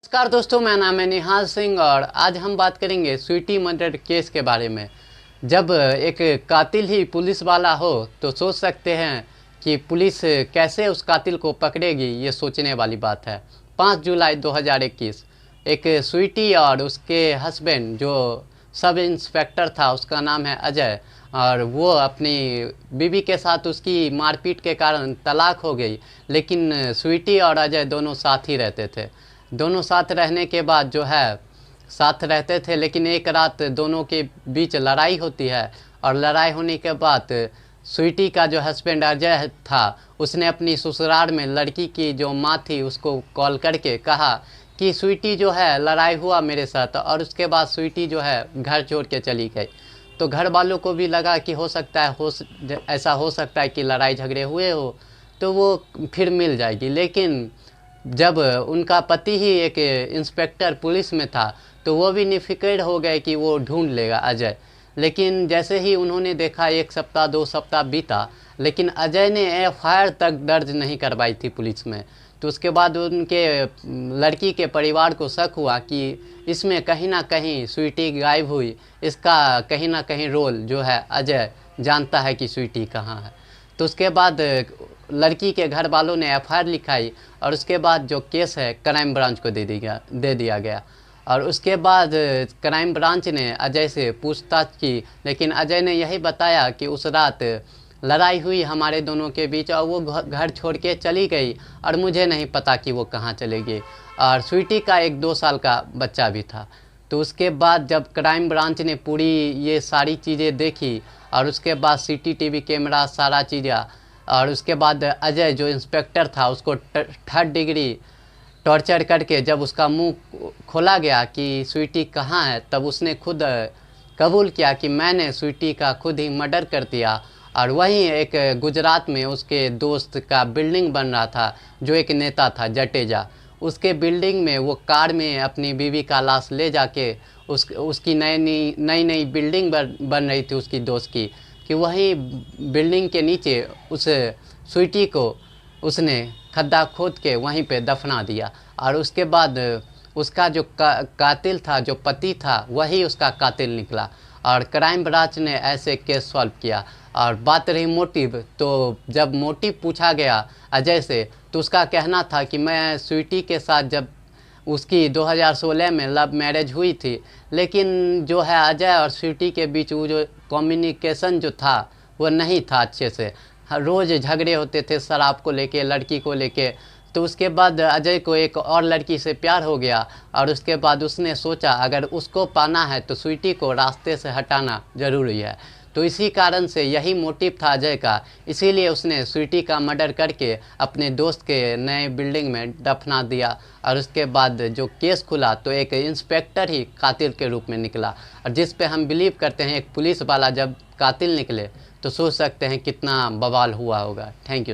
नमस्कार दोस्तों, मेरा नाम है निहाल सिंह और आज हम बात करेंगे स्वीटी मर्डर केस के बारे में। जब एक कातिल ही पुलिस वाला हो तो सोच सकते हैं कि पुलिस कैसे उस कातिल को पकड़ेगी, ये सोचने वाली बात है। 5 जुलाई 2021 एक स्वीटी और उसके हस्बैंड जो सब इंस्पेक्टर था, उसका नाम है अजय, और वो अपनी बीवी के साथ उसकी मारपीट के कारण तलाक हो गई। लेकिन स्वीटी और अजय दोनों साथ ही रहते थे। दोनों साथ रहने के बाद जो है साथ रहते थे, लेकिन एक रात दोनों के बीच लड़ाई होती है। और लड़ाई होने के बाद स्वीटी का जो हस्बैंड अजय था, उसने अपनी ससुराल में लड़की की जो माँ थी उसको कॉल करके कहा कि स्वीटी जो है लड़ाई हुआ मेरे साथ, और उसके बाद स्वीटी जो है घर छोड़ के चली गई। तो घर वालों को भी लगा कि हो सकता है ऐसा हो सकता है कि लड़ाई झगड़े हुए हो तो वो फिर मिल जाएगी। लेकिन जब उनका पति ही एक इंस्पेक्टर पुलिस में था तो वो भी निफिक्र हो गए कि वो ढूंढ लेगा अजय। लेकिन जैसे ही उन्होंने देखा 1 सप्ताह 2 सप्ताह बीता, लेकिन अजय ने एफआईआर तक दर्ज नहीं करवाई थी पुलिस में। तो उसके बाद उनके लड़की के परिवार को शक हुआ कि इसमें कहीं ना कहीं स्वीटी गायब हुई, इसका कहीं ना कहीं रोल जो है अजय जानता है कि स्वीटी कहाँ है। तो उसके बाद लड़की के घर वालों ने एफआईआर लिखाई और उसके बाद जो केस है क्राइम ब्रांच को दे दिया गया। और उसके बाद क्राइम ब्रांच ने अजय से पूछताछ की, लेकिन अजय ने यही बताया कि उस रात लड़ाई हुई हमारे दोनों के बीच और वो घर छोड़ के चली गई और मुझे नहीं पता कि वो कहाँ चली गई। और स्वीटी का 1-2 साल का बच्चा भी था। तो उसके बाद जब क्राइम ब्रांच ने पूरी ये सारी चीज़ें देखी और उसके बाद सीसीटीवी कैमरा सारा चीज़ें, और उसके बाद अजय जो इंस्पेक्टर था उसको 3rd डिग्री टॉर्चर करके जब उसका मुंह खोला गया कि स्वीटी कहाँ है, तब उसने खुद कबूल किया कि मैंने स्वीटी का खुद ही मर्डर कर दिया। और वहीं एक गुजरात में उसके दोस्त का बिल्डिंग बन रहा था, जो एक नेता था जटेजा, उसके बिल्डिंग में वो कार में अपनी बीवी का लाश ले जाके उसकी नई बिल्डिंग बन रही थी उसकी दोस्त की, कि वहीं बिल्डिंग के नीचे उस स्वीटी को उसने खड्डा खोद के वहीं पे दफना दिया। और उसके बाद उसका जो कातिल था, जो पति था, वही उसका कातिल निकला। और क्राइम ब्रांच ने ऐसे केस सॉल्व किया। और बात रही मोटिव, तो जब मोटिव पूछा गया अजय से तो उसका कहना था कि मैं स्वीटी के साथ जब उसकी 2016 में लव मैरिज हुई थी, लेकिन जो है अजय और स्वीटी के बीच वो जो कम्युनिकेशन जो था वो नहीं था अच्छे से। रोज़ झगड़े होते थे शराब को लेके, लड़की को लेके। तो उसके बाद अजय को एक और लड़की से प्यार हो गया और उसके बाद उसने सोचा अगर उसको पाना है तो स्वीटी को रास्ते से हटाना ज़रूरी है। तो इसी कारण से यही मोटिव था अजय का, इसीलिए उसने स्वीटी का मर्डर करके अपने दोस्त के नए बिल्डिंग में दफना दिया। और उसके बाद जो केस खुला तो एक इंस्पेक्टर ही कातिल के रूप में निकला। और जिस पे हम बिलीव करते हैं एक पुलिस वाला जब कातिल निकले तो सोच सकते हैं कितना बवाल हुआ होगा। Thank you.